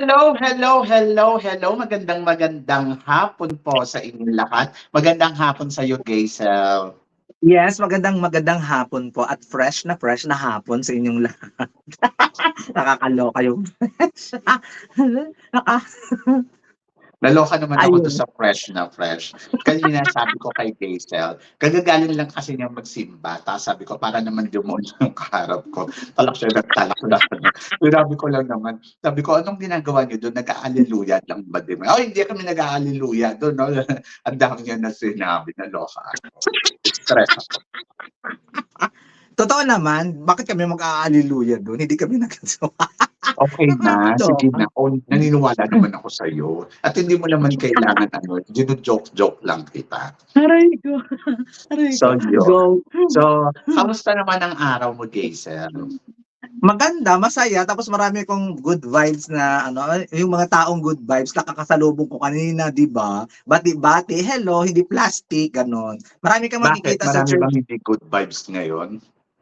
Hello, hello, hello, hello. Magandang hapon po sa inyong lahat. Magandang hapon sa iyo, Gaisel. Yes, magandang hapon po at fresh na hapon sa inyong lahat. Nakakaloka yung fresh. Naka Naloka naman ako doon ayun. sa fresh na fresh. Kanina sabi ko kay Gaisel, kagagaling lang kasi niya magsimba. Tapos sabi ko, para naman demonyo yung kaharap ko. Talak siya nagtalak na. Sinabi ko lang naman, sabi ko, anong ginagawa niyo doon? Nag-aaliluya lang ba din? Oh, hindi kami nag-aaliluya doon. No? Ang dami niya na sinabi, naloka ako. Stress ako. Totoo naman, bakit kami mag-aaluluya doon? Hindi kami nagsawa. Okay na, sige Nakakaloka. na. O, naniniwala naman ako sa'yo. At hindi mo naman kailangan joke lang kita. Aray ko. Aray ko. So, yun. Go. So, kamusta naman ang araw mo, Gaisel? Maganda, masaya, tapos marami akong good vibes na yung mga taong good vibes nakakasalubong ko kanina, 'di ba? Bati-bati, hello, hindi plastic, ganon. Marami kang Bakit? makikita sa Marami church. bang hindi good vibes ngayon?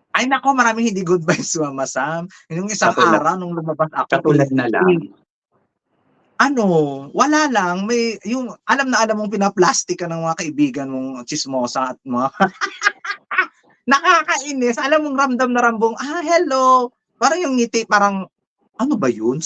Ay nako, maraming hindi good vibes, Mama Sam. Yung isang Katulad, araw nung lumabas ako, katulad na lang. ano, wala lang, may yung alam na alam mong pinaplastic ka ng mga kaibigan mong tsismosa at mga nakakainis. Alam mong ramdam na rambong, hello. Parang yung ngiti, parang, ano ba yun?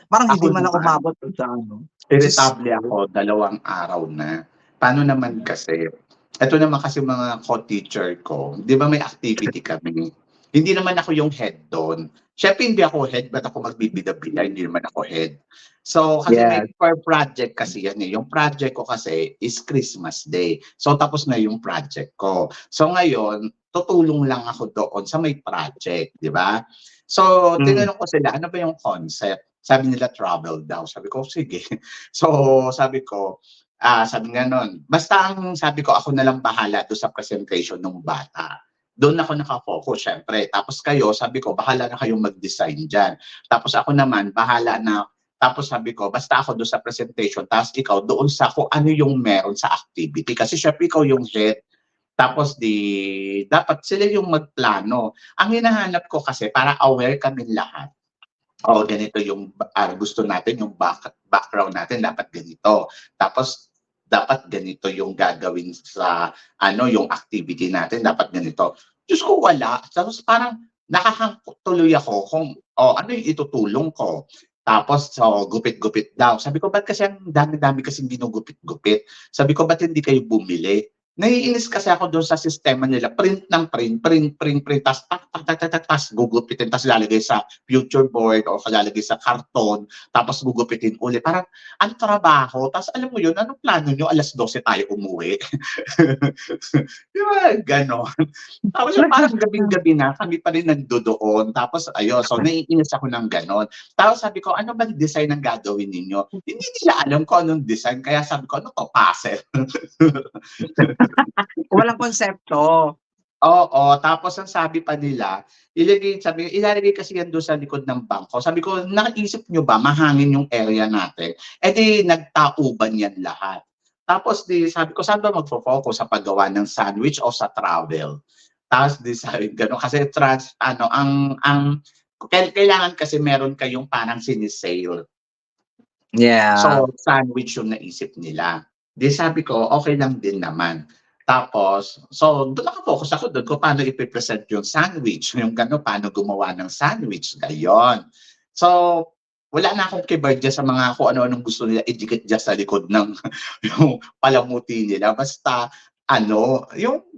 Parang hindi Ako man ako naman, umabot dun sa ano. Diyos irritable ko. ako 2 araw na. Paano naman kasi? Ito naman kasi mga co-teacher ko, di ba may activity kami? Hindi naman ako yung head doon. Siyempre hindi ako head, ba't ako magbibida-bida? Hindi naman ako head. So, kasi may Yes. per project kasi yan eh. Yung project ko kasi is Christmas Day. So, tapos na yung project ko. So, ngayon, tutulong lang ako doon sa may project, di ba? So, Mm. tinanong ko sila, ano ba yung concept? Sabi nila travel daw. Sabi ko, sige. So, sabi nga nun, basta ang sabi ko, ako na lang bahala doon sa presentation ng bata. Doon ako nakafocus, syempre. Tapos kayo, sabi ko, bahala na kayong mag-design dyan. Tapos ako naman, bahala na. Tapos sabi ko, basta ako doon sa presentation, tapos ikaw doon sa kung ano yung meron sa activity. Kasi syempre ikaw yung head. Tapos dapat sila yung magplano. Ang hinahanap ko kasi, para aware kami lahat. O, ganito yung gusto natin, yung background natin, dapat ganito. Tapos, dapat ganito yung gagawin sa yung activity natin, dapat ganito. Diyos ko, wala. Tapos parang nakakangkot tuloy ako kung ano yung itutulong ko. Tapos, gupit-gupit daw. Sabi ko, ba't kasi ang dami-dami kasing ginugupit-gupit? Sabi ko, ba't hindi kayo bumili? Naiinis kasi ako doon sa sistema nila. Print ng print. Tas gugupitin, tas lalagay sa future board o lalagay sa karton, tapos gugupitin uli. Parang, ang trabaho. Tapos alam mo yun, anong plano nyo? 12:00 tayo umuwi. Di ba? Ganon. Tapos yung parang gabing-gabi na, kami pa rin nandoon. Tapos ayun, so naiinis ako ng ganon. Tapos sabi ko, ano ba design ang gagawin ninyo? Hindi nila alam ko anong design, kaya sabi ko, ano to, puzzle? Walang konsepto. Oo, tapos ang sabi pa nila, ilalagay kasi yan doon sa likod ng bangko. Sabi ko, naisip nyo ba, mahangin yung area natin? Eh di, nagtauban yan lahat. Tapos sabi ko, saan ba magfo-focus? Sa paggawa ng sandwich o sa travel? Tapos sabi, gano'n, kasi kailangan kasi meron kayong parang sinisale. Yeah. So, sandwich yung naisip nila. Di sabi ko, okay lang din naman. Tapos, so doon naka-focus ako doon kung paano ipipresent yung sandwich, yung gano'n, paano gumawa ng sandwich, gayon. So, wala na akong kibar dyan sa mga kung ano-anong gusto nila idikit dyan sa likod ng yung palamuti nila. Basta,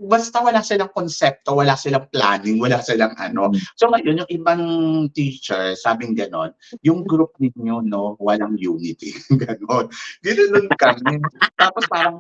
basta wala silang konsepto, wala silang planning, wala silang ano. So ngayon, yung ibang teacher, sabing gano'n, yung group ninyo, no, walang unity. Gano'n. Gano'n kami. Tapos parang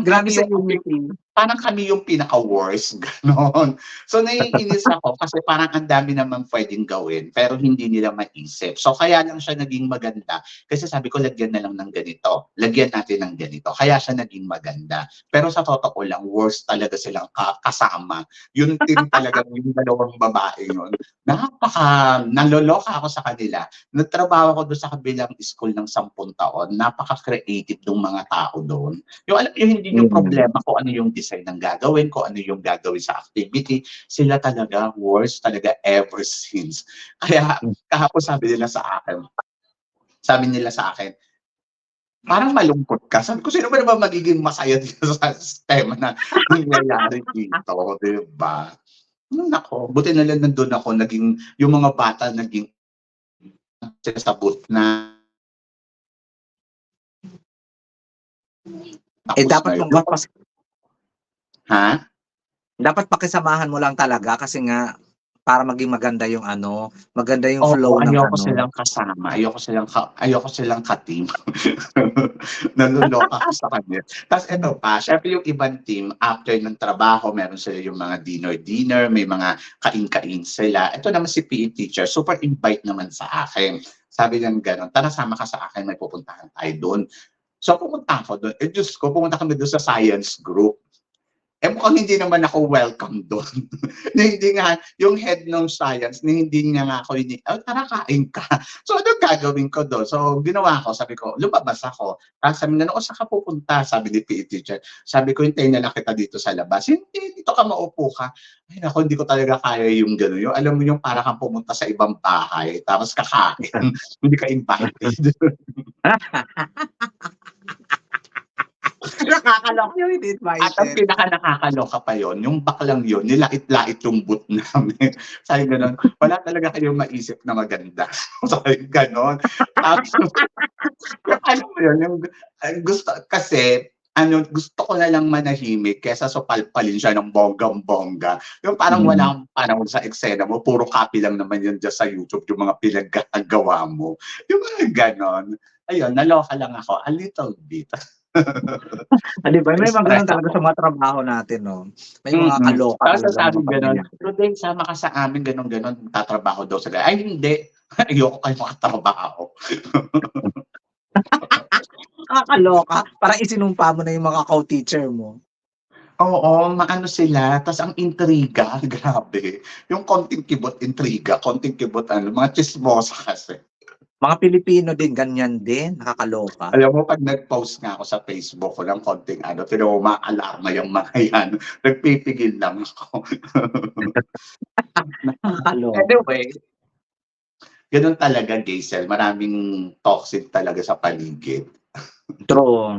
Grabe kami sa yung unity. parang kami yung pinaka-worst, gano'n. So, naiinis ako kasi parang ang dami namang puwedeng gawin pero hindi nila maisip. So, kaya lang siya naging maganda kasi sabi ko, lagyan na lang ng ganito, lagyan natin ng ganito. Kaya siya naging maganda. Pero sa totoo lang, worst talaga silang kasama. Yung team talagang yung 2 babae yun, naloloka ako sa kanila. Nagtrabaho ako doon sa kabilang school ng 10 taon. Napaka-creative ng mga tao doon. Yung alam niyo, hindi yung problema kung ano yung design ng gagawin, kung ano yung gagawin sa activity. Sila talaga, worst talaga ever since. Kaya kahapon sabi nila sa akin, sabi nila sa akin, parang malungkot ka. Sabi ko, sino ba naman magiging masaya dito sa sistema na nangyayari dito, di ba? Nako, buti na lang nandun ako, naging, yung mga bata naging sabot na. Dapat na mong ha? dapat pakisamahan mo lang talaga kasi nga para maging maganda yung maganda yung Oo, flow ng ayoko silang kasama, ayoko silang ka-team. Naluloka ako sa kanya. Tapos eto pa, syempre yung ibang team, after ng trabaho, meron sila yung mga dinner, may mga kain-kain sila. Ito naman si PE teacher, super invite naman sa akin. Sabi niya gano'n, tara sama ka sa akin, may pupuntahan tayo doon. So pumunta ako doon. Diyos ko, pumunta kami doon sa science group. Mukhang hindi naman ako welcome doon. Na hindi nga, yung head ng science, na hindi nga ako, tara kain ka. So ano gagawin ko doon? So ginawa ko, sabi ko, lumabas ako. Tapos sabi na, saan ka pupunta? Sabi ni PE teacher. Sabi ko, hintayin na lang kita dito sa labas. Hindi, dito ka maupo ka. Ay naku, hindi ko talaga kaya yung gano'n. Yung, alam mo yung para kang pumunta sa ibang bahay, tapos kakain. Hindi ka invited. Nakakaloka yung invited. At ang pinaka-nakakaloka pa yon, yung baklang yun, nilait-lait yung boot namin. Sabi gano'n, wala talaga kayong maisip na maganda. Sabi gano'n. Tapos, alam mo yun, yung gusto, kasi, gusto ko na lang manahimik kesa supalpalin siya ng bonggang-bongga. Yung parang walang panahon sa eksena mo, puro copy lang naman yun dyan sa YouTube, yung mga pinaggagawa mo. Yung mga gano'n. Ayun, naloka lang ako a little bit. Di ba? May mga ganun talaga sa mga trabaho natin, no? May mga kaloka Tapos talaga sabi mga gano'n, pamilya. Rodel, sama ka sa amin, gano'n, tatrabaho daw sila. Ay, hindi. Ayoko kayo makatrabaho. Nakakaloka. Parang isinumpa mo na yung mga co-teacher mo. Oo, maano sila, tas ang intriga, grabe. Yung konting kibot intriga, konting kibot mga tsismosa kasi. Mga Pilipino din, ganyan din. Nakakaloka. Alam mo, pag nag-post nga ako sa Facebook ko ng konting tinan mo, ma-alarma yung mga yan. Nagpipigil lang ako. Nakakaloka. Anyway, ganun talaga, Gaisel. Maraming toxic talaga sa paligid. True.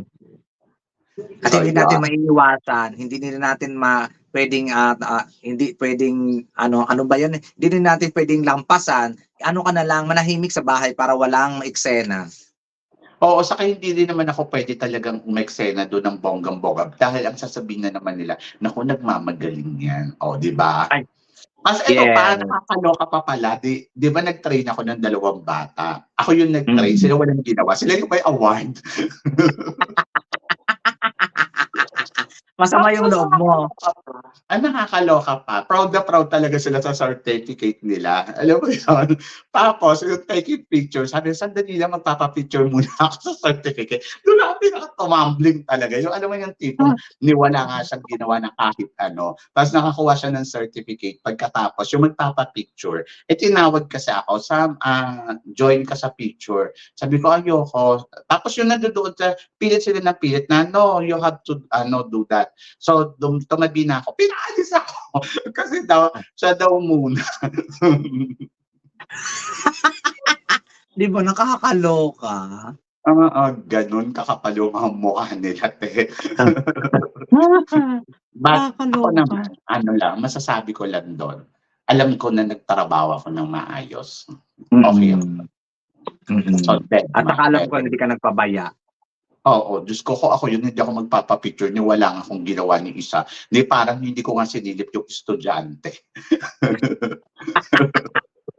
At So, hindi natin maiiwasan, hindi din natin pwedeng hindi pwedeng ano ba 'yun? Hindi din natin pwedeng lampasan. Ano ka na lang, manahimik sa bahay para walang eksena. Oo, saka hindi din naman ako pwede talagang umeksena do'n ng bonggang-bongga dahil ang sasabihin na naman nila, "Naku, nagmamagaling 'yan." Oh, 'di ba? Ay, Mas eto pa, yes. nakakaloka pa pala, 'di ba nag-train ako ng 2 bata. Ako yung nag-train, Mm. sila walang ginawa. Sila yung may award. Masama yung loob mo. Ang nakakaloka pa, proud na proud talaga sila sa certificate nila. Alam mo yun? Tapos, yung taking picture, sabi, sandali lang, magpapapicture muna ako sa certificate. Doon ako pinaka-tumambling talaga. Yung alam mo yung tipong niwala nga siyang ginawa na kahit ano. Tapos nakakuha siya ng certificate. Pagkatapos, yung magpapapicture, tinawag kasi ako, Sam, join ka sa picture. Sabi ko, ayoko. Tapos yung nandoon, pilit sila na pilit na, no, you have to do that. So, tumabi na ako. Pinaalis ako. Kasi daw, siya daw muna. Di ba nakakaloka? Ganun kakapal yung mga mukha nila, te. But ako Nakakaloka. naman, masasabi ko lang doon, alam ko na nagtrabaho ako ng maayos. Okay. So, At saka alam ko hindi ka nagpabaya. Oo, Diyos ko, kung ako yun, hindi ako magpapapicture niya, wala nga akong ginawa ni isa. Parang hindi ko nga sinilip yung estudyante.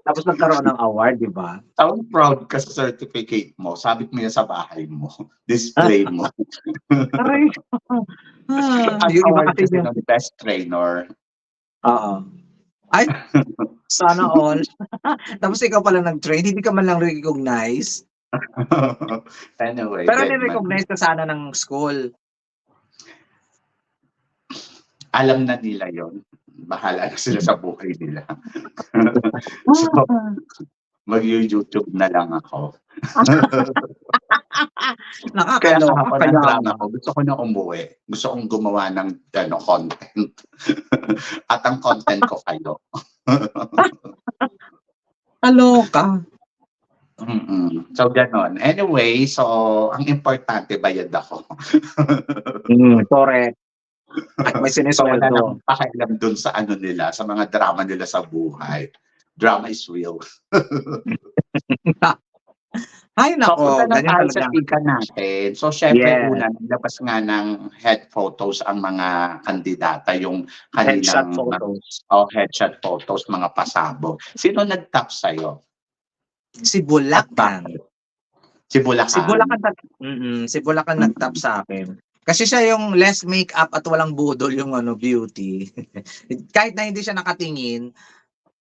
Tapos nagkaroon ng award, di ba? Sound proud ka sa certificate mo, sabit mo yan sa bahay mo, display mo. Aray. Ang Yung iba award kasi kasi yung ng best trainer. oo. Ay, sana all. Tapos ikaw pala nag-train, hindi ka man lang recognize. Anyway, Pero dead man. ni-recognize ka sana ng school. Alam na nila yon. Bahala na sila sa buhay nila. So, mag-YouTube na lang ako. Kaya Nakakaloka. kahapon ang Kaya drama ko, gusto ko na umuwi. Gusto kong gumawa ng content. At ang content ko kayo. kaloka. So, gano'n. Anyway, so ang importante bayad ako. Correct. At may So, wala na sinesweldo. akong pakialam dun sa ano nila, sa mga drama nila sa buhay. Drama is real. Ay So, punta nako, na ganyan tayo sa talaga. chika natin. So, syempre Yes, una, naglabas nga ng head photos ang mga kandidata, yung headshot kanilang photos. headshot photos, mga pasabog. Sino nag-top sa'yo? Si At Bulacan. bakit? Si Si Bulacan. Bulacan si Bulacan nag-top Mm. sa'kin. Kasi siya yung less makeup at walang budol yung ano, beauty. Kahit na hindi siya nakatingin,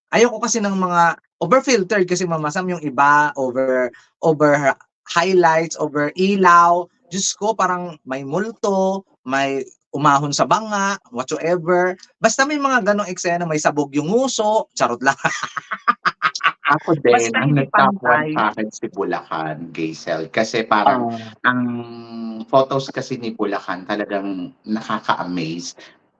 ayoko kasi ng mga over-filtered kasi mamasam yung iba, over highlights, over ilaw. Diyos ko, parang may multo, may umahon sa banga, whatsoever. Basta may mga ganong eksena, may sabog yung nguso, charot lang. Ako din, Basta ang hindi nag-top 1 pantay. sa'kin si Bulacan, Geisel. Kasi parang Ah, ang photos kasi ni Bulacan talagang nakaka-amaze.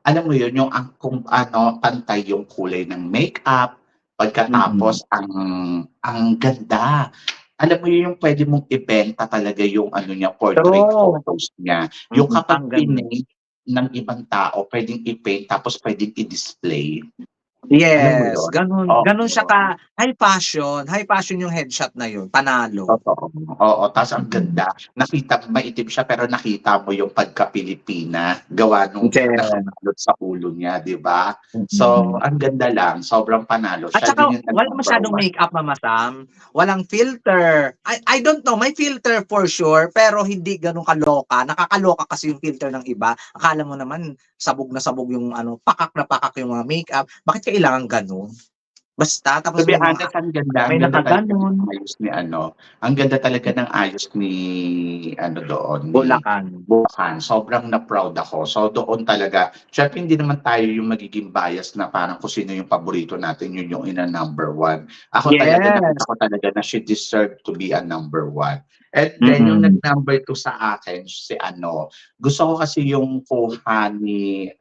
Alam mo yun, yung kung ano, pantay yung kulay ng makeup, mm. pagkatapos ang ganda. Alam mo yun, yung pwede mong ibenta talaga yung ano niya, portrait True. photos niya. Yung kapag Ang ganda. pinaint ng ibang tao, pwedeng i-paint tapos pwedeng i-display. Alam mo Yes, yun? gano'n gano'n siya Oo. high fashion yung headshot na yun, panalo. Totoo, oo, ta's ang ganda, nakita maitim siya pero nakita mo yung pagka-Pilipina, gawa nung Yes, nakabalot sa ulo niya, 'di ba? So, mm. ang ganda lang, sobrang panalo, At siya saka din yung walang nag-number masyadong 1. makeup, Mama Sam, walang filter. I don't know, may filter for sure, pero hindi gano'n kaloka. Nakakaloka kasi yung filter ng iba. Akala mo naman sabog na sabog yung ano, pakak na pakak yung mga makeup. Bakit kailangan gano'n? Basta To tapos be may mga honest, may ang ganda talaga ng nakagano'n, ayos ni ano, ang ganda talaga ng ayos ni ano doon, ni Bulacan. Bulacan. Sobrang na-proud ako. So doon talaga, siyempre hindi naman tayo yung magiging bias na parang kung sino yung paborito natin, yun yung number 1. Ako talaga, Yes, nakita ko talaga na she deserved to be a number 1. And then yung mm, nag-number 2 sa akin, si ano, gusto ko kasi yung kuha ni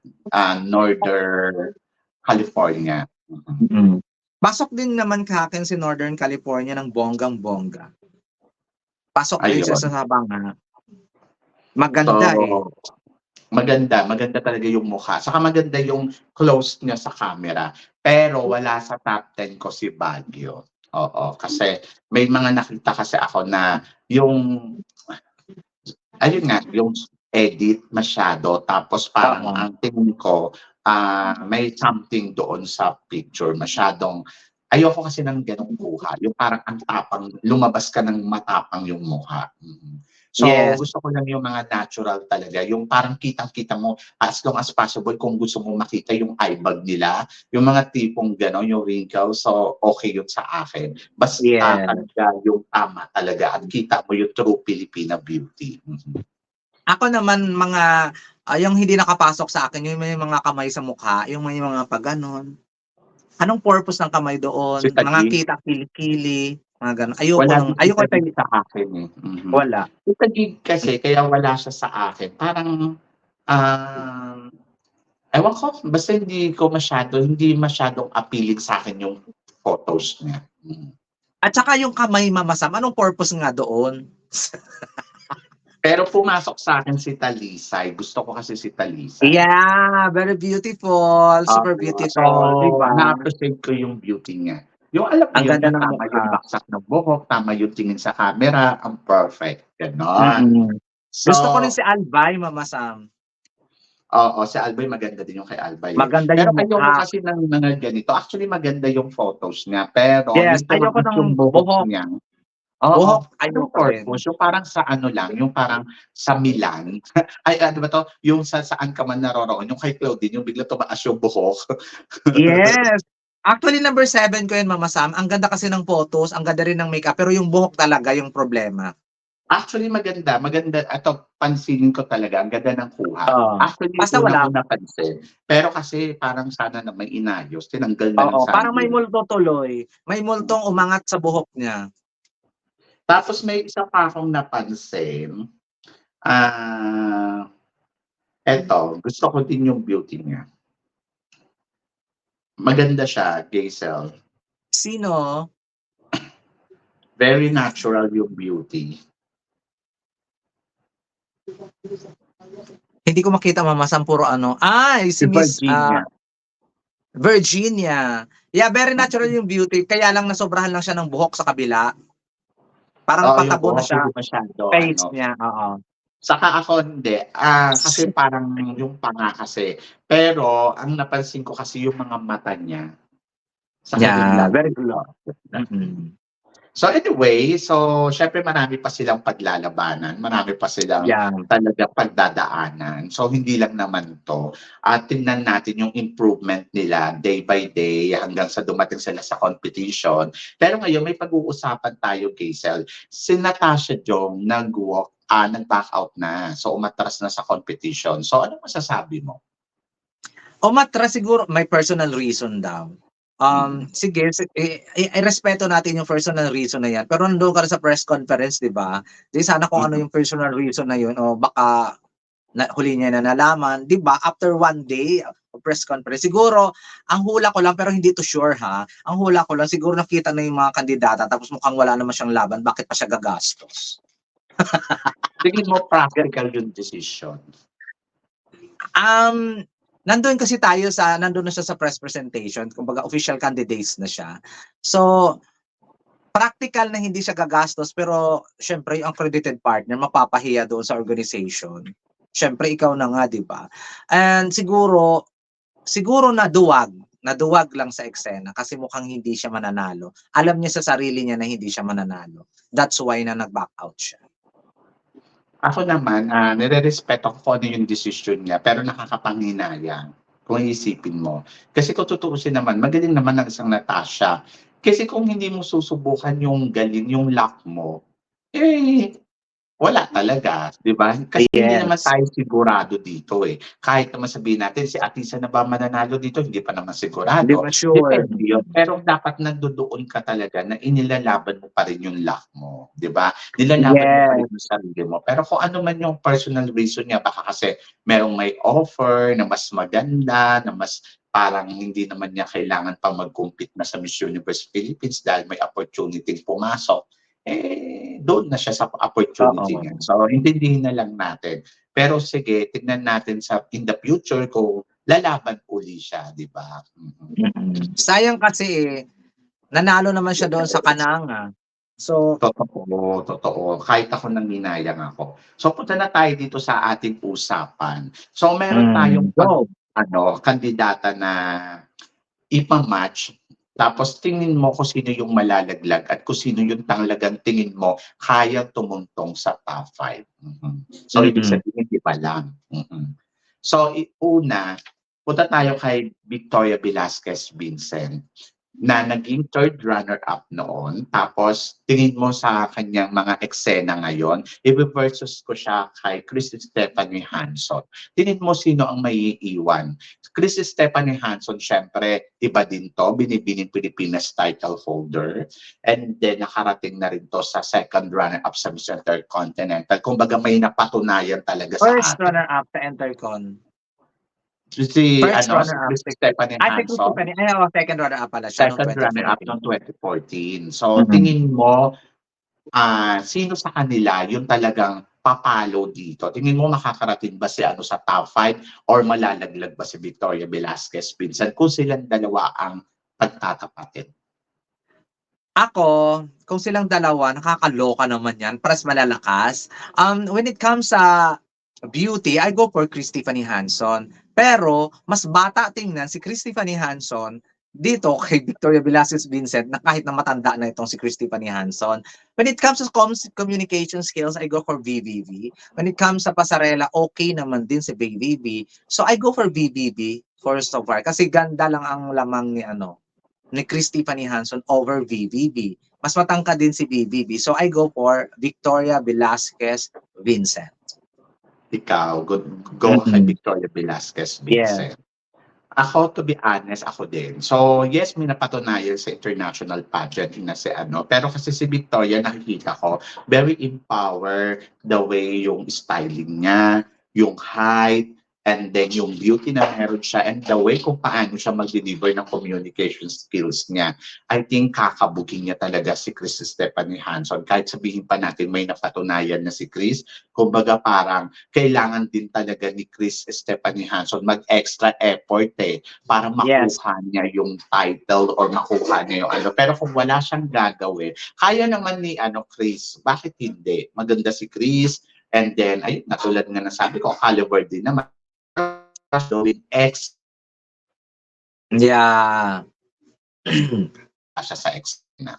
Northern California. mm. Pasok din naman sa'kin si Northern California ng bonggang-bongga. Pasok din siya sa Ayun. Sabanga. Maganda, eh. So, maganda talaga yung mukha. Saka maganda yung close niya sa camera. Pero wala sa top 10 ko si Baguio. Oo, kasi may mga nakita kasi ako na yung ayun nga, yung edit masyado tapos parang Oo. ang tingin ko, may something doon sa picture masyadong ayoko kasi ng gano'ng kuha, yung parang ang tapang, lumabas ka ng matapang yung mukha. So, Yes, gusto ko lang yung mga natural talaga, yung parang kitang-kita mo as long as possible kung gusto mong makita yung eyebag nila, yung mga tipong gano'n, yung wrinkles, so okay yun sa akin. Basta yes. talaga yung tama talaga at kita mo yung true Filipina beauty. Ako naman mga, yung hindi nakapasok sa akin yung may mga kamay sa mukha, yung may mga pa-gano'n. Anong purpose ng kamay doon? Si Mga Taguig, kita kili-kili, mga gano'n. wala din si Ayoko Taguig sa akin, eh. wala. Si Taguig kasi kaya wala siya sa akin parang, um, ewan ko basta hindi masyadong appealing sa'kin yung photos niya. At saka yung kamay, Mama Sam, anong purpose nga doon? Pero pumasok sa'kin si Talisay, gusto ko kasi si Talisay. Yeah, very beautiful, super So beautiful, 'di ba? na-appreciate ko yung beauty niya. Yung alam mo Ang yun, ganda yung ng tama mukha. yung baksak ng buhok, tama yung tingin sa camera, ang perfect, gano'n. Mm. So, Gusto ko rin si Albay, Mama Sam. oo, si Albay maganda din yung kay Albay, eh. Maganda Pero yung ayoko mukha. kasi ng mga ganito, actually maganda yung photos niya, pero Yes, yung ayoko tumangos yung ng buhok buhok. niya, oo, Buhok anong ayoko din. purpose? Yung parang sa ano lang, yung parang sa Milan, ay ano ba 'to, yung sa saan ka man naroroon, yung kay Claudine yung biglang tumaas yung buhok. Yes. Actually number 7 ko yun, Mama Sam. Ang ganda kasi ng photos, ang ganda rin ng makeup, pero yung buhok talaga yung problema. Actually maganda eto pansinin ko talaga ang ganda ng kuha. Oo. Actually Basta una wala ko napansin, pero kasi parang sana na may inayos, tinanggal na lang oo, sana parang may yun. multo tuloy. May multong umangat sa buhok niya. Tapos may isa pa akong napansin, ah, eto gusto ko din yung beauty niya. Maganda siya, Jaisal. Sino? Very natural yung beauty. Hindi ko makita Mama Sam, puro ano. Ay, si Si Miss Virginia. Virginia. Yeah, very natural yung beauty. Kaya lang nasobrahan lang siya ng buhok sa kabila. Parang Oo, yung patabo na buhok siya. hindi masyado, Face ano. niya, oo. Saka ako hindi, kasi parang yung panga kasi. Pero ang napansin ko kasi yung mga mata niya. Saka yung Yeah, very lalaki. good. So anyway, so syempre marami pa silang paglalabanan, marami pa silang Yeah. talagang pagdadaanan. So hindi lang naman 'to. At tingnan natin yung improvement nila day by day hanggang sa dumating sila sa competition. Pero ngayon may pag-uusapan tayo, Hazel. Si Natasha Jong nag-back out na. So umatras na sa competition. So ano masasabi mo? Umatras siguro may personal reason daw. Sige, respeto natin yung personal reason na yan. Pero nandoon ka rin sa press conference, di ba? Di sana kung ano yung personal reason na yun, o baka huli niya na nalaman, di ba? After one day of press conference, siguro, ang hula ko lang, pero hindi to sure ha, ang hula ko lang, siguro nakita na yung mga kandidata, tapos mukhang wala naman siyang laban, bakit pa siya gagastos? Tingin mo practical yung decision? Nandun kasi tayo nandun na siya sa press presentation, kumbaga official candidates na siya. So, practical na hindi siya gagastos, pero syempre ang credited partner mapapahiya doon sa organization. Syempre ikaw na nga, di ba? And siguro naduwag lang sa eksena kasi mukhang hindi siya mananalo. Alam niya sa sarili niya na hindi siya mananalo. That's why na nag-back out siya. Ako naman, nirerespeto ko kung ano yung desisyon niya, pero nakakapanghinayang kung iisipin mo. Kasi kung tutuusin naman, magaling naman ang isang Natasha. Kasi kung hindi mo susubukan yung galing, yung luck mo, wala talaga, 'di ba? Kasi hindi naman Yes. tayo sigurado dito eh. Kahit naman sabihin natin si Atisa na ba mananalo dito, hindi pa naman Hindi sigurado. ba sure? Depende yun. Pero dapat nandodoon ka talaga na inilalaban mo pa rin yung luck mo, 'di ba? Nilalaban mo pa rin yung sarili mo. Pero kung ano man yung personal reason niya, baka kasi merong may offer na mas maganda, na mas parang hindi naman niya kailangan pang mag-compete na sa Miss Universe Philippines dahil may opportunity pumasok. Doon na siya sa opportunity niya. So, intindihin na lang natin. Pero sige, tignan natin in the future kung lalaban uli siya, di ba? Sayang kasi nanalo naman siya doon sa Kananga. So, totoo. Kahit ako nanginayang ako. So, punta na tayo dito sa ating usapan. So, meron tayong kandidata na ipa-match. Tapos tingin mo kung sino yung malalaglag at kung sino yung talagang tingin mo kaya tumuntong sa top 5. So, ibig sabihin, di ba lang? So, una, punta tayo kay Victoria Velasquez Vincent na naging third runner-up noon. Tapos, tingin mo sa kanyang mga eksena ngayon, i-versus ko siya kay Christy Stephanie Hanson. Tingin mo sino ang may iiwan? Christy Stephanie Hanson, syempre, iba din to, binibining Pilipinas title holder. And then, nakarating na rin to sa second runner-up sa Miss Intercontinental. Kumbaga, may napatunayan talaga sa first atin. runner-up sa Intercon. Si Stephanie Hanson. Second runner-up pala siya. Second runner-up noong 2014. So, tingin mo, sino sa kanila yung talagang papalo dito? Tingin mo makakarating ba si sa top 5 or malalaglag ba si Victoria Velasquez Vincent kung silang dalawa ang pagtatapatin? Ako, kung silang dalawa, nakakaloka naman yan. Paras malalakas. When it comes sa beauty, I go for Christy-Fanny Hanson. Pero, mas bata tingnan si Christy-Fanny Hanson dito kay Victoria Velasquez Vincent na kahit na matanda na itong si Christy-Fanny Hanson. When it comes to communication skills, I go for VVV. When it comes sa pasarela, okay naman din si VVV. So, I go for VVV first so far. Kasi ganda lang ang lamang ni Christy-Fanny Hanson over VVV. Mas matangkad din si VVV. So, I go for Victoria Velasquez Vincent. Ikaw, go kay Victoria Velasquez Vincent. Yeah. Ako, to be honest, ako din. So, yes, may napatunayan sa international pageant na si pero kasi si Victoria, nakikita ko, very empowered the way yung styling niya, yung height, and then yung beauty na meron siya, and the way kung paano siya mag-deliver ng communication skills niya, I think kakabugin niya talaga si Chris Stephanie Hanson. Kahit sabihin pa natin may napatunayan na si Chris, kumbaga parang kailangan din talaga ni Chris Stephanie Hanson mag-extra effort para Yes. makuha niya yung title or makuha niya yung ano. Pero kung wala siyang gagawin, kaya naman ni Chris, bakit hindi? Maganda si Chris, and then, ayun, natulad nga na sabi ko, caliber din naman. Doing X Yeah. siya sa X na.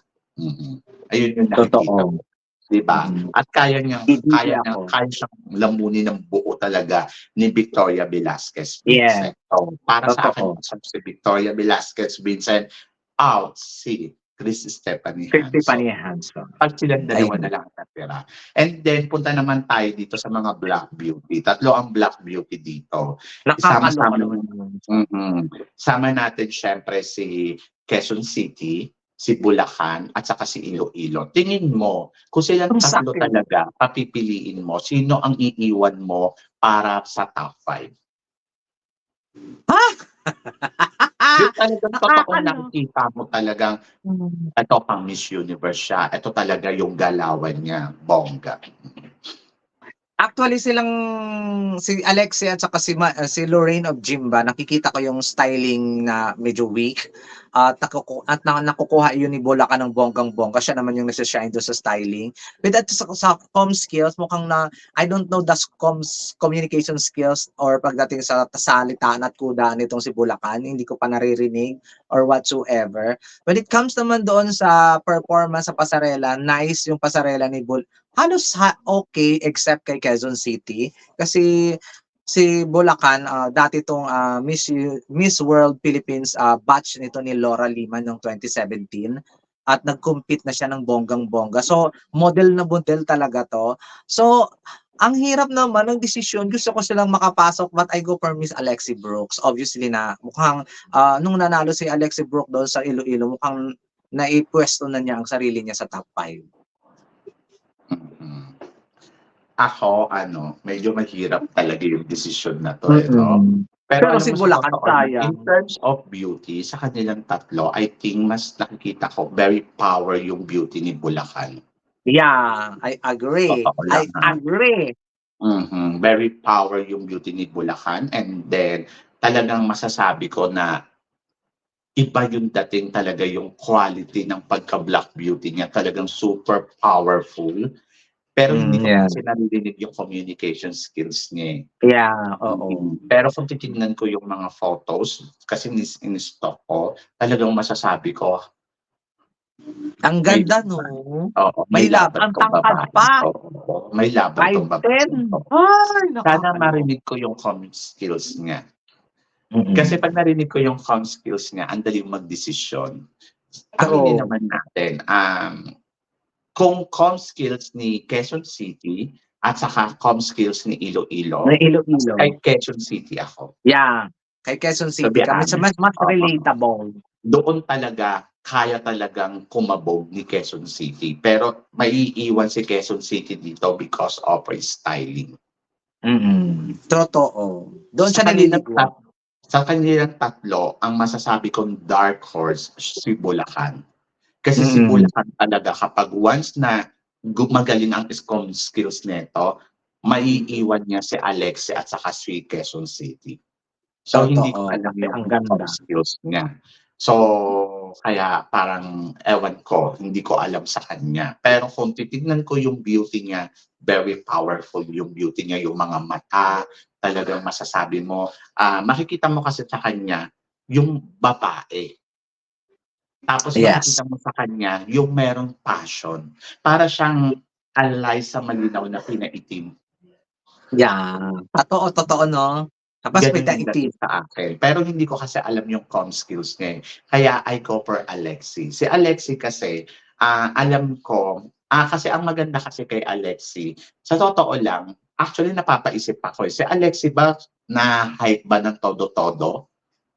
Ayun yung nakikita Totoo. mo. Diba? At kaya Hindi kaya siyang lamunin ng buo talaga ni Victoria Velasquez Yeah. Vincent. So, para sa akin, Totoo. si Victoria Velasquez Vincent, out si Chris Stephanie Stephanie Hanson. Hanson. Pag silang dalawa Ayun. na lang natira. And then, punta naman tayo dito sa mga Black Beauty. Tatlo ang Black Beauty dito. Nakakaloka naman. Sama natin syempre si Quezon City, si Bulacan, at saka si Iloilo. Tingin mo, kung silang tatlo talaga, papipiliin mo, sino ang iiwan mo para sa top 5? Yung talagang totoong nakikita mo talagang ito pang Miss Universe siya. Ito talaga yung galawan niya, bongga. Actually, si Alexia at saka si Lorraine of Jimba, nakikita ko yung styling na medyo weak. At nakukuha yun ni Bulacan ng bonggang-bongga. Siya naman yung nasa-shine doon sa styling. But at sa com skills, mukhang I don't know the communication skills or pagdating sa salitaan at kuda nitong si Bulacan. Hindi ko pa naririnig or whatsoever. When it comes naman doon sa performance sa pasarela, nice yung pasarela ni halos okay except kay Quezon City kasi si Bulacan dati tong Miss World Philippines batch nito ni Laura Lima noong 2017 at nag-compete na siya ng bonggang-bongga. So model na model talaga to. So ang hirap naman ng desisyon, gusto ko silang makapasok but I go for Miss Alexi Brooks. Obviously na mukhang nung nanalo si Alexi Brooks doon sa Iloilo, mukhang naipwesto na niya ang sarili niya sa top 5. Ako, medyo mahirap talaga yung decision na to, no? Pero alam si mo, Bulacan, sa totoo, in sayang. terms of beauty, sa kanilang tatlo, I think mas nakikita ko very power yung beauty ni Bulacan. Yeah, I agree. I agree. Very power yung beauty ni Bulacan, and then talagang masasabi ko na iba yung dating talaga yung quality ng pagka-Black Beauty niya, talagang super powerful. Pero hindi ko kasi naririnig yung communication skills niya. Yeah, oo. Pero kung titignan ko yung mga photos, kasi in-stock ko, talagang masasabi ko, ang ganda, no? Oo, may laban, ang tangkad pa. Oo, may laban tong babae. Sana marinig ko yung comm skills niya. Kasi pag narinig ko yung comm skills niya, ang daling mag-desisyon. Aminin naman natin, kung comm skills ni Quezon City at saka comm skills ni Iloilo, kay Quezon City ako. Yeah, kay Quezon City kami mas relatable. Doon talaga, kaya talagang kumabog ni Quezon City. Pero maiiwan si Quezon City dito because of her styling. Totoo. Doon siya naliligwa. Sa kanilang tatlo, ang masasabi kong dark horse, si Bulacan. Kasi si Bulacan talaga kapag once na gumagaling ang comm skills nito, maiiwan niya si Alexi at saka si Quezon City. So hindi ko alam yung comm skills niya. So kaya parang ewan ko, hindi ko alam sa kanya. Pero kung titignan ko yung beauty niya, very powerful yung beauty niya, yung mga mata, talagang masasabi mo, makikita mo kasi sa kanya yung babae. Tapos makikita mo sa kanya yung merong passion. Para siyang alay sa malinaw na pinaitim. Yeah. Totoo, no? Tapos may itim sa akin. Pero hindi ko kasi alam yung comm skills niya. Kaya I go for Alexi. Si Alexi kasi, alam ko, kasi ang maganda kasi kay Alexi, sa totoo lang, actually napapaisip ako. Si Alexi ba na hype ba ng todo-todo?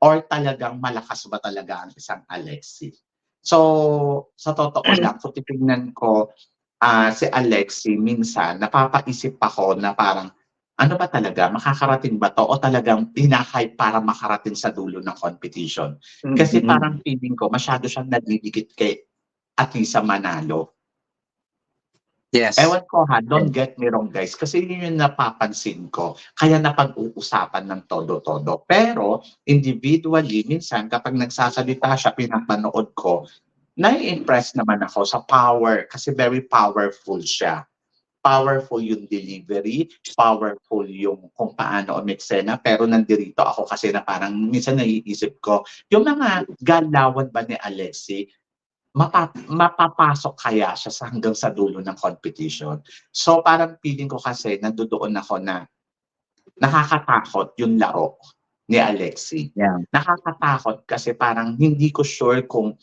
Or talagang malakas ba talaga ang isang Alexi? So, sa totoo lang, kung titignan ko si Alexi, minsan napapaisip ako na parang ano ba talaga, makakarating ba 'to o talagang hina-hype para makarating sa dulo ng competition? Kasi parang feeling ko masyado siyang nadidikit kay Atisa Manalo. Yes. Ewan ko ha, don't get me wrong guys, kasi yun yung napapansin ko, kaya napag-uusapan ng todo-todo. Pero individually, minsan kapag nagsasalita siya, pinapanood ko, nai-impress naman ako sa power kasi very powerful siya. Powerful yung delivery, powerful yung kung paano umeksena, pero nandirito ako kasi na parang minsan naiisip ko, yung mga galawan ba ni Alexie, mapapasok kaya siya sa hanggang sa dulo ng competition. So parang feeling ko kasi nandodoon ako na nakakatakot yung laro ni Alexie. Yeah. Nakakatakot kasi parang hindi ko sure kung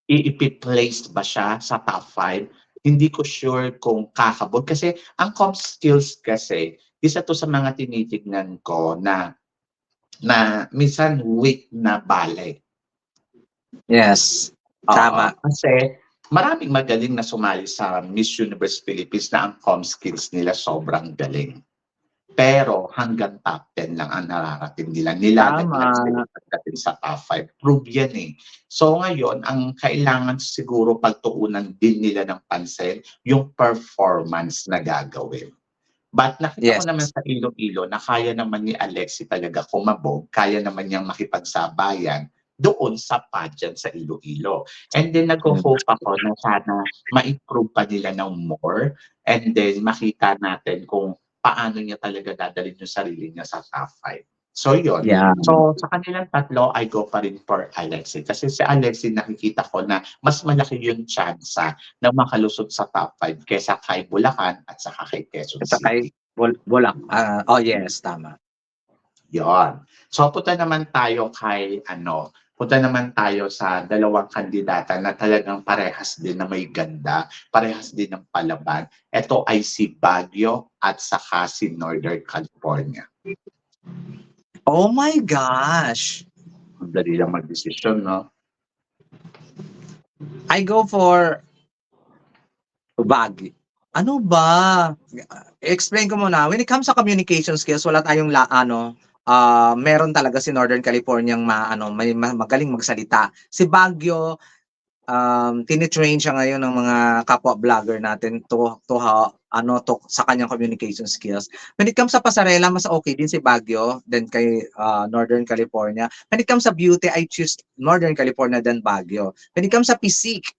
ipi-place ba siya sa top 5. Hindi ko sure kung kakabog kasi ang comp skills kasi isa to sa mga tinitignan ko na minsan weak na balay. Yes. Tama. Kasi maraming magaling na sumali sa Miss Universe Philippines na ang comm skills nila sobrang galing. Pero hanggang top 10 lang ang nararating nila. Nilalaglag sila pagdating sa top 5. Prove yan eh. So ngayon, ang kailangan siguro pagtuunan din nila ng pansin, yung performance na gagawin. But nakita ko naman Yes. sa Iloilo na kaya naman ni Alexie talaga kumabog, kaya naman niyang makipagsabayan doon sa pageant sa Iloilo. And then nagho-hope ako na sana ma-improve pa nila ng more and then makita natin kung paano niya talaga dadalhin yung sarili niya sa top 5. So yun. Yeah. So sa kanilang tatlo, I go pa rin for Alexie. Kasi si Alexie nakikita ko na mas malaki yung tsansa na makalusot sa top 5 kesa kay Bulacan at saka kay Quezon Ito kay City. Bulak. Oh yes, tama. Yon. So punta naman tayo punta naman tayo sa dalawang kandidata na talagang parehas din na may ganda, parehas din ng palaban. Ito ay si Baguio at saka si Northern California. Oh my gosh. Ang dali lang mag-desisyon, no? I go for Baguio. Ano ba? Explain ko muna. When it comes sa communication skills, wala tayong meron talaga si Northern California may magaling magsalita. Si Baguio, tinitrain siya ngayon ng mga kapwa vlogger natin to sa kanyang communication skills. When it comes sa pasarela, mas okay din si Baguio than kay Northern California. When it comes sa beauty, I choose Northern California than Baguio. When it comes sa physique,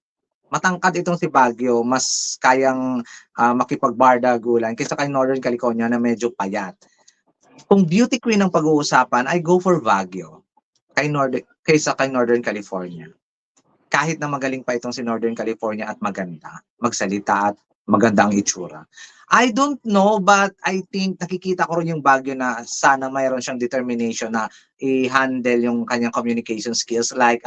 matangkad itong si Baguio, mas kayang makipagbardagulan kaysa kay Northern California na medyo payat. Kung beauty queen ang pag-uusapan, I go for Baguio kaysa kay Northern California. Kahit na magaling pa itong si Northern California at maganda, magsalita at maganda ang itsura. I don't know, but I think nakikita ko rin yung Baguio na sana mayroon siyang determination na i-handle yung kanyang communication skills like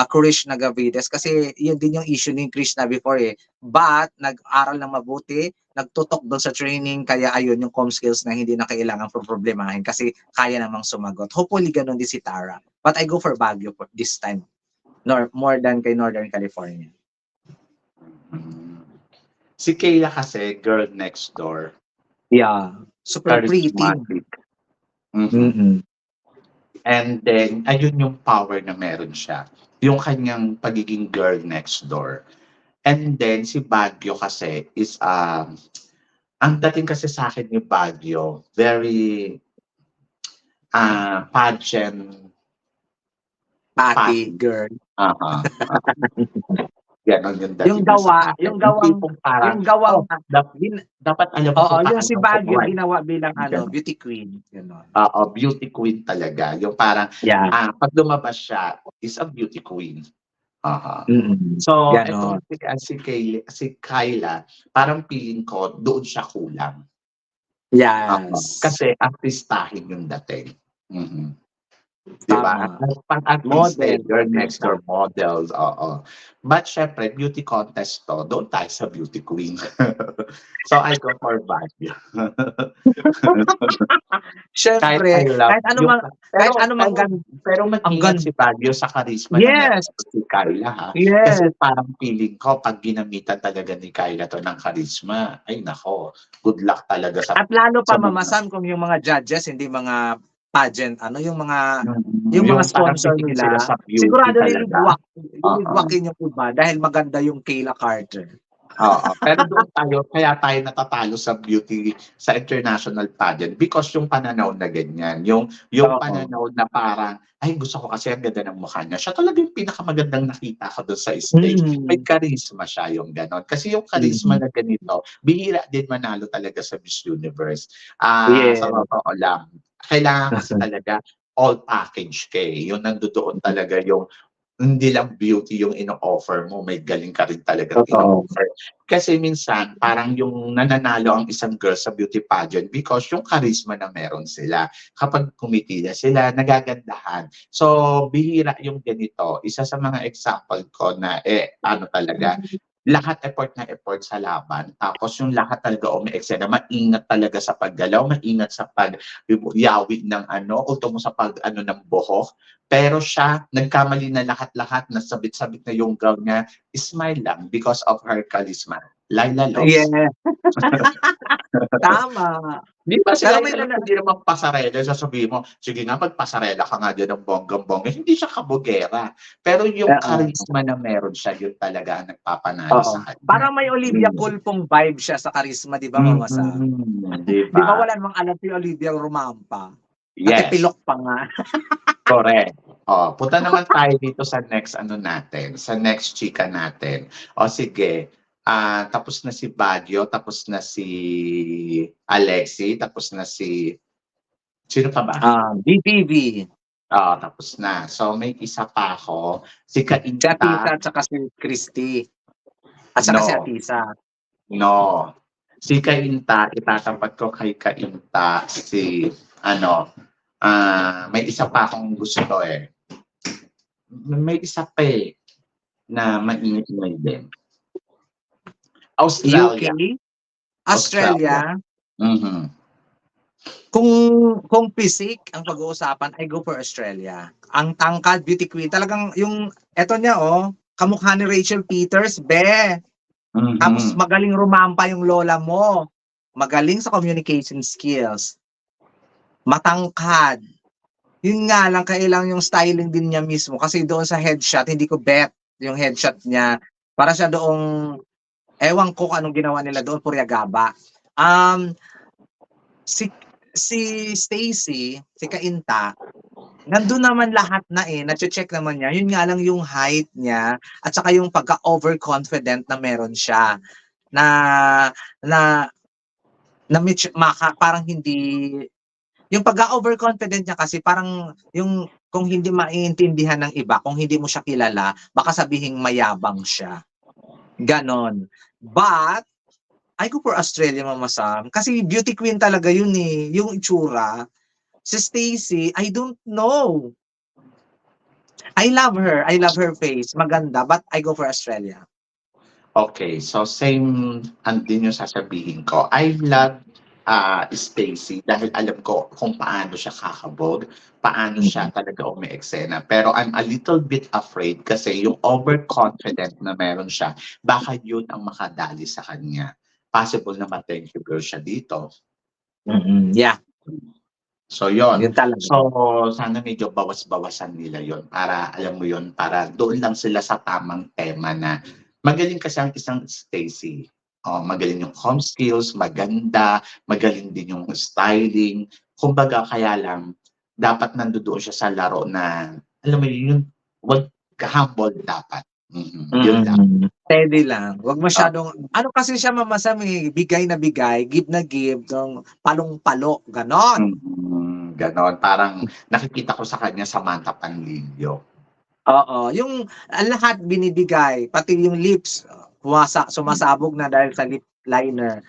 Krishna Gavides, kasi yun din yung issue ni Krishna before eh. But nag-aral ng mabuti, nagtutok doon sa training, kaya ayun yung comm skills na hindi na kailangan problemahin kasi kaya namang sumagot. Hopefully ganun din si Tara. But I go for Baguio this time. More than kay Northern California. Si Kayla kasi, girl next door. Yeah. Super pretty. And then, ayun yung power na meron siya. Yung kanyang pagiging girl next door. And then, si Baguio kasi is, ang dating kasi sa akin ni Baguio, very pageant. Party girl. Ganon yung dating yung gawa, dapat alam mo kung yung si Baguio paano ginawa bilang beauty queen. Beauty queen talaga. Yung parang, pag lumabas siya, is a beauty queen. So, ito si Kayla, parang feeling ko, doon siya kulang. Yes. Kasi artistahin yung dating. Di ba? Tama. Pang-artiste, Model, your next artista. door models, oo. But syempre, beauty contest to, doon tayo sa beauty queen. So, I go for Baguio. Kahit Siyempre, I love yung kahit pero ano mang pero pero ang mag-ingat si Baguio sa karisma na meron yes, si Kyla, ha. Kasi yes. parang feeling ko 'pag ginamitan talaga ni Kyla 'to ng karisma, ay naku, good luck talaga sa At lalo pa mga Mama kung yung mga judges hindi mga pageant ano, yung mga yung parang sponsor titingin sila nila, sa beauty sigurado talaga. Oo. liligwakin yung iba dahil maganda yung Kayla Carter. Oo, pero doon tayo kaya tayo natatalo sa beauty sa international pageant because yung pananaw na ganyan, yung Oo. pananaw na parang, "Ay gusto ko kasi ang ganda ng mukha niya." Siya talaga yung pinakamagandang nakita ko dun sa stage. May Mm. charisma siya, yung gano'n. Kasi yung charisma Mm. na ganito, bihira din manalo talaga sa Miss Universe. Sa Yes. totoo lang, kailangan kasi talaga all package ka, eh, yung nandodoon talaga yung hindi lang beauty yung ino-offer mo, may galing ka rin talagang Totoo. ino-offer. Kasi minsan parang yung nananalo ang isang girl sa beauty pageant because yung charisma na meron sila. Kapag kumitila sila, nagagandahan. So, bihira yung ganito. Isa sa mga example ko na, ano talaga, lahat effort na effort sa laban. Tapos yung lahat talaga umeeksena, maingat talaga sa paggalaw, maingat sa pagyawi ng ano, ultimo sa pag-ano ng buhok. Pero siya, nagkamali na lahat-lahat, nasabit-sabit na yung gown niya, smile lang because of her charisma. Laila Yes, Loves. tama. Di ba si Pero may Laila Loves hindi naman pasarela, sasabihin mo, "Sige nga magpasarela ka nga diyan ng bonggang-bongga." Hindi siya kabogera, pero yung oo, charisma na meron siya, yun talaga ang nagpapanalo oo. sa kanya. Parang may Olivia Hmm. Culpong vibe siya sa karisma 'di ba, Mama Sam? Di 'Di ba? ba wala namang alam si Olivia Rumampa, Yes, natipilok pa nga. correct. Oh, punta naman tayo dito sa next ano natin, sa next chika natin. O sige, tapos na si Baguio, tapos na si Alexi, tapos na si sino pa ba? BTV, Tapos na. So may isa pa ako, si si Atisa Kainta, at saka si Christy, at saka si no, Atisa. no. Si Kainta, itatapat ko kay Kainta si ano, may isa pa akong gusto, eh. May isa pa, eh, na mainit-ingay din. UK, Australia, Australia. Australia, Mhm. kung physique ang pag-uusapan, I go for Australia. Ang tangkad, beauty queen, talagang yung eto niya kamukha ni Rachel Peters, be. Tapos Mhm. magaling rumampa yung lola mo. Magaling sa communication skills. Matangkad. Yun nga lang, kailang yung styling din niya mismo. Kasi doon sa headshot, hindi ko bet yung headshot niya. Para siya doong, ewan ko kung anong ginawa nila doon, Puriagaba. Si Stacy, si Kainta, nandun naman lahat na nache-check naman niya. Yun nga lang yung height niya at saka yung pagka-overconfident na meron siya na na parang hindi yung pagka-overconfident niya kasi parang yung kung hindi maiintindihan ng iba, kung hindi mo siya kilala, baka sabihing mayabang siya. Ganon. But I go for Australia, Mama Sam, kasi beauty queen talaga yun yung itsura. Si Stacy, I don't know. I love her face, maganda, but I go for Australia. Okay, so same din yung sasabihin ko. I love, Stacy dahil alam ko kung paano siya kakabog, paano siya Mm. talaga umeeksena. Pero I'm a little bit afraid kasi yung overconfident na meron siya, baka yun ang makadali sa kanya. Possible na ma-thank-you-girl siya dito. Yeah, So yon. yun talaga. So sana medyo bawas-bawasan nila yon para alam mo yon para doon lang sila sa tamang tema na magaling kasi ang isang Stacy. Magaling yung home skills, maganda, magaling din yung styling. Kumbaga kaya lang dapat nandoon siya sa laro na alam mo yun, wag humble dapat. Yun lang. Steady lang, wag Ah, masyadong ano kasi siya, Mama Sam, bigay na bigay, give na give, ng palong-palo, ganon. Gano'n. Parang nakikita ko sa kanya Samantha Panlilio. Oo, yung lahat binibigay, pati yung lips, sumasabog na dahil sa lip liner.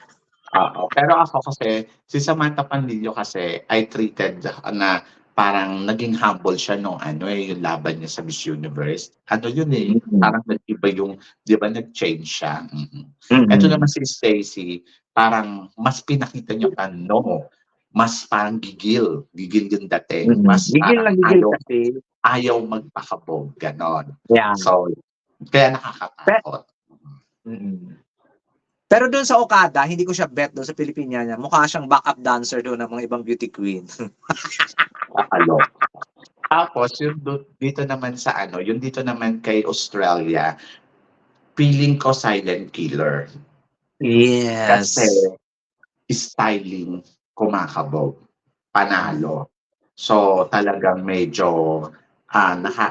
Oo, pero ako kasi, si Samantha Panlilio kasi I treated na parang naging humble siya nung ano yung laban niya sa Miss Universe. Ano yun Mm. parang nag-iba yung, di ba nag-change siya. Mm. Ito naman si Stacey, parang mas pinakita niya mas parang gigil yung dating. Mas Gigil na parang gigil kasi. ayaw magpakabog, ganon. Yeah. So, kaya Pe nakakatakot. Pero doon sa Okada, hindi ko siya bet doon sa Pilipinyana. Mukha siyang backup dancer doon ng mga ibang beauty queen. Kakalo. Tapos, dito naman sa yung dito naman kay Australia, feeling ko silent killer. Kasi Yes. styling kumakabog, panalo. So talagang medyo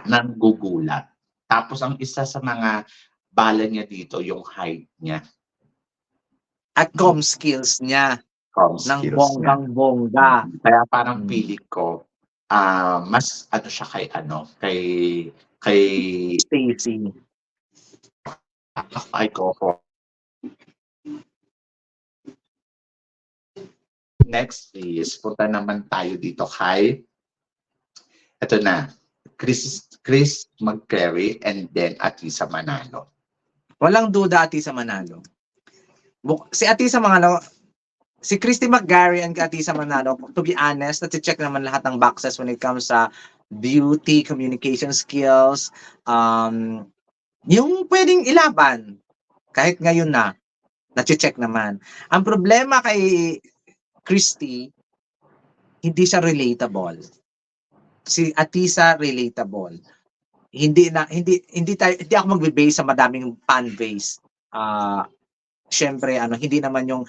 nanggugulat. Tapos ang isa sa mga bala niya dito yung height niya, At com skills niya com ng skills niya. bonggang-bongga. Kaya parang feeling ko mas siya kay Stacey. ay ko. Next is punta naman tayo dito kay ito na, Chris McCary and then Atisa Manalo. Walang duda Atisa Manalo. Si Atisa Manalo, si Christy McGarry and Atisa Manalo, to be honest, nati-check naman lahat ng boxes when it comes sa beauty, communication skills, yung pwedeng ilaban. Kahit ngayon nati-check naman. Ang problema kay Christy, hindi siya relatable. Si Atisa relatable. Hindi ako magbe-base sa madaming fan base. Syempre hindi naman yung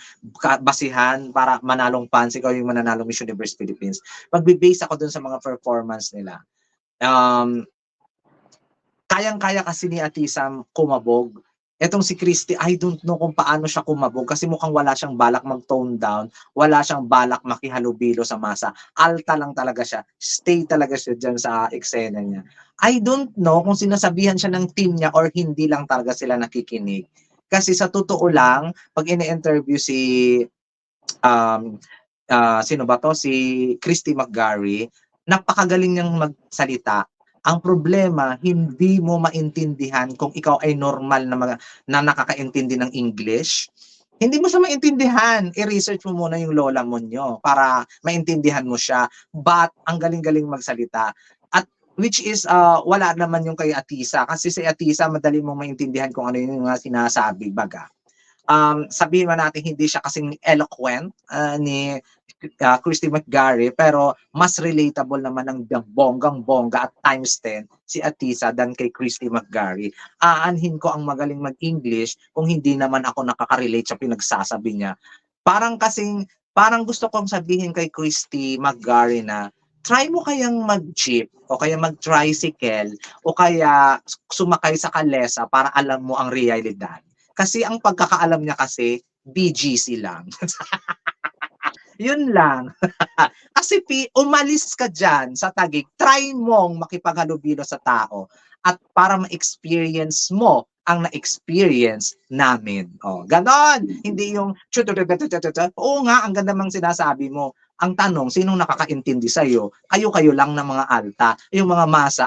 basihan para manalong fans ikaw yung mananalong Miss Universe Philippines. Magbe-base ako dun sa mga performance nila. Kayang-kaya kasi ni Atisa kumabog. Etong si Christy, I don't know kung paano siya kumabog kasi mukhang wala siyang balak mag-tone down, wala siyang balak makihalubilo sa masa. Alta lang talaga siya. Stay talaga siya dyan sa eksena niya. I don't know kung sinasabihan siya ng team niya or hindi lang talaga sila nakikinig. Kasi sa totoo lang, pag ini-interview sino ba to? Si Christy McGarry, napakagaling niyang magsalita. Ang problema, hindi mo maintindihan kung ikaw ay normal na nakakaintindi ng English. Hindi mo siya maintindihan. I-research mo muna yung lola mo nyo para maintindihan mo siya. But, ang galing-galing magsalita. At which is, wala naman yung kay Atisa. Kasi si Atisa, madali mong maintindihan kung ano yung mga sinasabi, baga. Sabihin man natin hindi siya kasing eloquent ni Christy McGarry, pero mas relatable naman ng bonggang-bongga at times 10 si Atisa than kay Christy McGarry. Aanhin ko ang magaling mag-English kung hindi naman ako nakaka-relate sa pinagsasabi niya. Parang gusto kong sabihin kay Christy McGarry na try mo kayang mag-jeep o kaya mag-tricycle o kaya sumakay sa kalesa para alam mo ang realidad. Kasi ang pagkakaalam niya kasi, BGC lang. Yun lang. Kasi umalis ka dyan sa Taguig, try mong makipaghalubilo sa tao at para ma-experience mo ang na-experience namin. Ganon. Hindi yung oo nga, ang ganda mang sinasabi mo. Ang tanong, sinong nakakaintindi sa'yo? Kayo lang ng mga alta. Yung mga masa,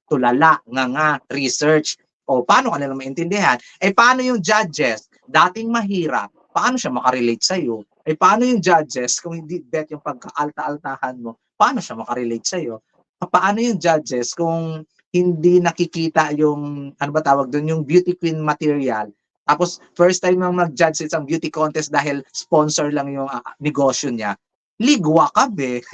tulala, nga, research. Paano ka nila maintindihan? Paano yung judges? Dating mahirap. Paano siya makarelate sa'yo? Paano yung judges kung hindi bet yung pagka-alta-altahan mo? Paano siya makarelate sa'yo? Paano yung judges kung hindi nakikita yung, ano ba tawag doon, yung beauty queen material? Tapos, first time nang mag-judge sa isang beauty contest dahil sponsor lang yung negosyo niya, ligwa ka, be.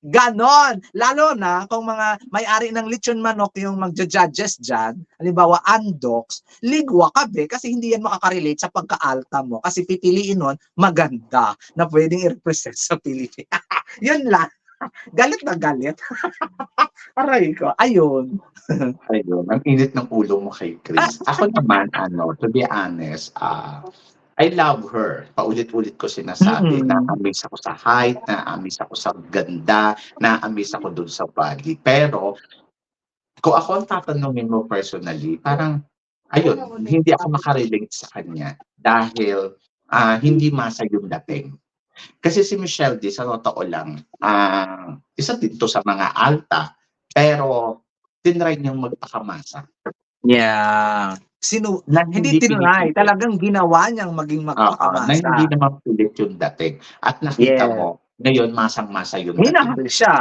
Ganon! Lalo na kung mga may-ari ng lechon manok yung magja-judges dyan, halimbawa Andox, ligwa ka be kasi hindi yan makakarelate sa pagka-alta mo kasi pipiliin nun maganda na pwedeng i-represent sa Pilipinas. Yun lang. Galit na galit. Aray ko. Ayun. Ayun, ang init ng ulo mo kay Chris. Ako naman, to be honest, I love her. Paulit-ulit ko sinasabi, na-amaze ako sa height, na-amaze ako sa ganda, na-amaze ako dun sa body. Pero, kung ako ang tatanungin mo personally, parang, ayun, hindi ako makarelate sa kanya dahil hindi masa yung dating. Kasi si Michelle D, sa totoo lang, isa din 'to sa mga alta, pero tinry niyang magpakamasa Yeah. na Hindi hindi tinry, pinipilit. talagang ginawa niyang maging Oo, na hindi magpakamasa. naman pilit yung dating at nakita Yes. mo ngayon masang-masa yung dating. Minahal siya.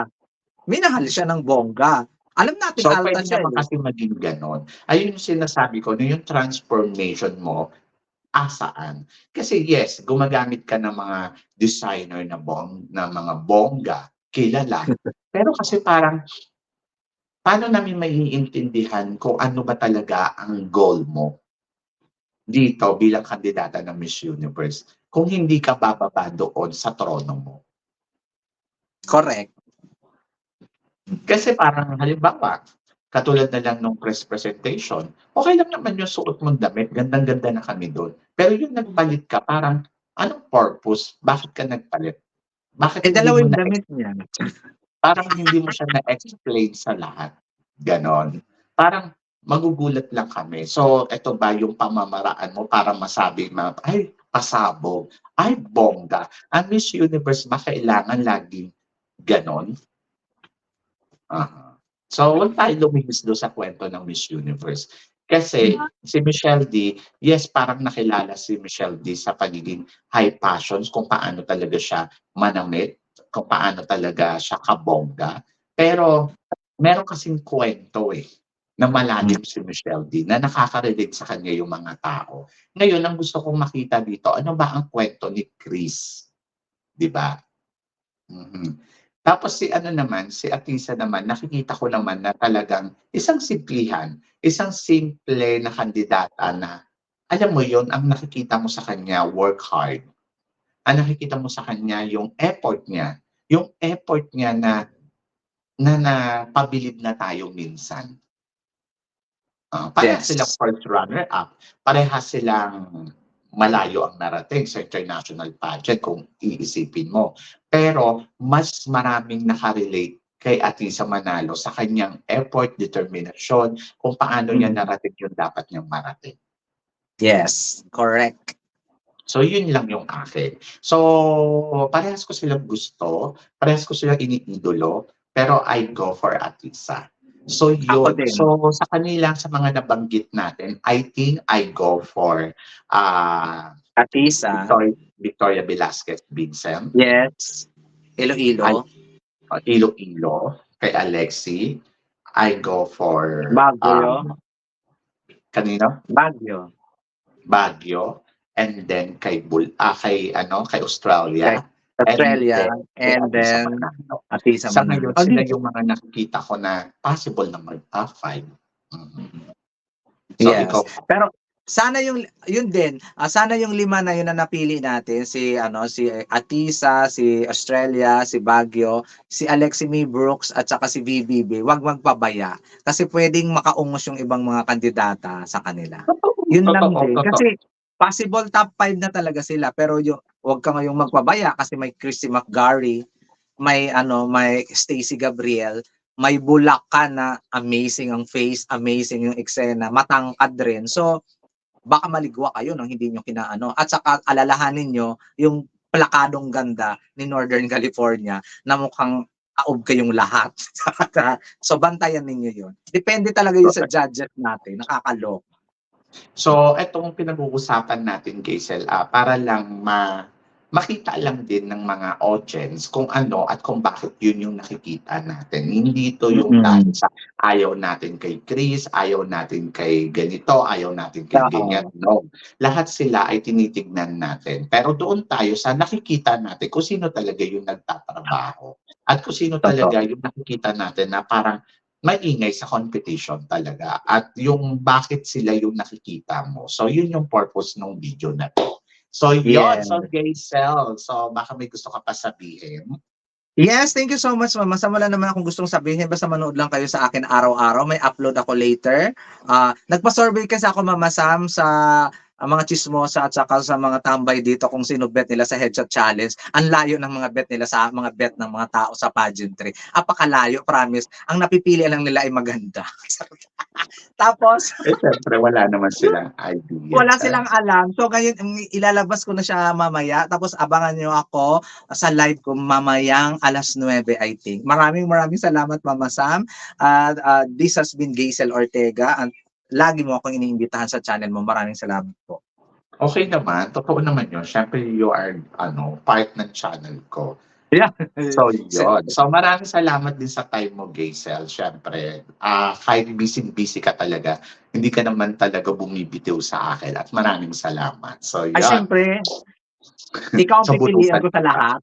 Minahal siya ng bongga. Alam nating So, alta puwede siya, naman eh. kasi maging gano'n. Ayun yung sinasabi ko na yung transformation mo, saan? Kasi yes, gumagamit ka ng mga designer na mga bongga, kilala. Pero kasi parang, paano namin maiintindihan kung ano ba talaga ang goal mo dito bilang kandidata ng Miss Universe kung hindi ka bababa doon sa trono mo? Correct. Kasi parang halimbawa, katulad na lang nung press presentation, okey lang naman yung suot mong damit, gandang-ganda na kami dun. Pero yung nagpalit ka parang, anong purpose? Bakit ka nagpalit? Bakit Eh, hindi dalawa mo yung na damit niya. parang hindi mo siya na-explain sa lahat, gano'n. Parang magugulat lang kami. So, eto ba yung pamamaraan mo para masabi "Ay, pasabog, ay bongga." Ang Miss Universe ba kailangan laging gano'n? Oo. So, huwag tayo lumihis dun sa kwento ng Miss Universe. Kasi si Michelle D, yes, parang nakilala si Michelle D sa pagiging high passions, kung paano talaga siya manamit, kung paano talaga siya kabongga. Pero meron kasing kwento na malalim si Michelle D, na nakaka-relate sa kanya yung mga tao. Ngayon, ang gusto kong makita dito, ano ba ang kwento ni Chris, 'di ba? Mhm. Tapos si ano naman, si Atisa naman, nakikita ko naman na talagang isang simplihan, isang simple na kandidata na, alam mo yon, ang nakikita mo sa kanya work hard. Ang nakikita mo sa kanya yung effort niya na napabilib na tayo minsan. Parehas silang Yes. first runner up, parehas silang malayo ang narating sa international pageant kung iisipin mo. Pero mas maraming naka-relate kay Atisa Manalo sa kanyang effort, determinasyon, kung paano niya Mm. narating yung dapat niyang marating. Yes, correct. So yun lang yung akin. So parehas ko silang gusto, parehas ko silang iniidolo, pero I go for Atisa. So Ako yun. din. So sa kanila, sa mga nabanggit natin, I think I go for ah Atisa, Victoria Velasquez Vincent, yes. I Iloilo, Iloilo, kay Alexi, I go for Baguio, kanino? Baguio, Baguio, and then kay kay Australia, and Australia, then kay and Atisa then Manalo. Atisa Sa Manalo. ngayon, Oh, sila di yung mga nakikita ko na possible na mag-top 5. So yes. ikaw ba? Pero sana yung yun din, sana yung 5 na yun na napili natin, si ano, si Atisa, si Australia, si Baguio, si Alexi May Brooks, at saka si VBB, wag magpabaya. Kasi puwedeng makaungos yung ibang mga kandidata sa kanila. Totoo, Yun lang totoo, din. totoo. Kasi possible top 5 na talaga sila, pero yung wag ka ngayong magpabaya kasi may Christy McGarry, may ano, may Stacey Gabriel, may Bulacan na amazing ang face, amazing yung eksena, matangkad rin. So, baka maligwa kayo ng hindi nyo kinaano. At saka alalahanin nyo yung plakadong ganda ni Northern California na mukhang kaob kayong lahat. So, bantayan ninyo yun. Depende talaga yun sa judges natin. Nakakaloka. So etong pinag-uusapan natin, Hazel, para lang makita lang din ng mga audience kung ano at kung bakit yun yung nakikita natin. Hindi ito yung dahil Mm. sa ayaw natin kay Chris, ayaw natin kay ganito, ayaw natin kay ganyan. Oo. No. Lahat sila ay tinitignan natin. Pero doon tayo sa nakikita natin kung sino talaga yung nagtatrabaho. At kung sino Totoo. talaga yung nakikita natin na parang maingay sa competition talaga at yung bakit sila yung nakikita mo. So yun yung purpose ng video na 'to. So yun, Yes. so Gazel, so baka may gusto ka pa sabihin? Yes, thank you so much, ma'am. Basta wala naman akong gustong sabihin, basta manood lang kayo sa akin araw-araw. May upload ako later. Nagpa-survey kasi ako, Mama Sam, sa mga chismosa at saka sa mga tambay dito kung sino bet nila sa Headshot Challenge. Ang layo ng mga bet nila sa mga bet ng mga tao sa pageantry. Apakalayo, promise. Ang napipili lang nila ay maganda. Tapos, Eh, syempre wala naman silang idea wala diyan. silang alam. So ngayon, ilalabas ko na siya mamaya. Tapos abangan niyo ako sa live ko mamayang 9:00, I think. Maraming salamat, Mama Sam. This has been Gaisel Ortega. And lagi mo akong iniimbitahan sa channel mo. Maraming salamat po. Okay naman, totoo naman yun. Siyempre you are part ng channel ko. Yeah. So yun. So maraming salamat din sa time mo, Gaisel. Siyempre, kahit busy-busy ka talaga, hindi ka naman talaga bumibitiw sa akin at maraming salamat. So Ay, yun, syempre, ikaw ang sa pipilian butukan ko sa kita. lahat.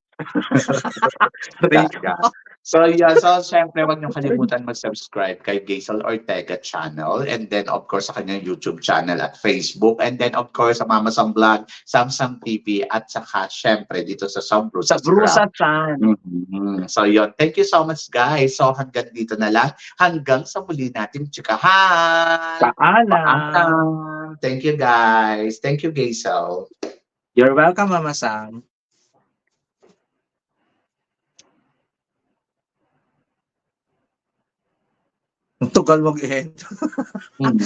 Rico. Talaga. So yeah, so syempre wag niyo kalimutan mag-subscribe kay Gaisel Ortega channel, and then of course sa kanyang YouTube channel at Facebook, and then of course sa Mama Sam Vlog, Samsung TV, at saka syempre dito sa Sam Sa Brusas Grab. Brusa-chan. So yun, thank you so much guys. So hanggang dito na lang. Hanggang sa muli nating tsikahan. Paalam. Paalam. Thank you guys. Thank you, Gaisel. You're welcome, Mama Sam. Ang tugal mag-end. Mm.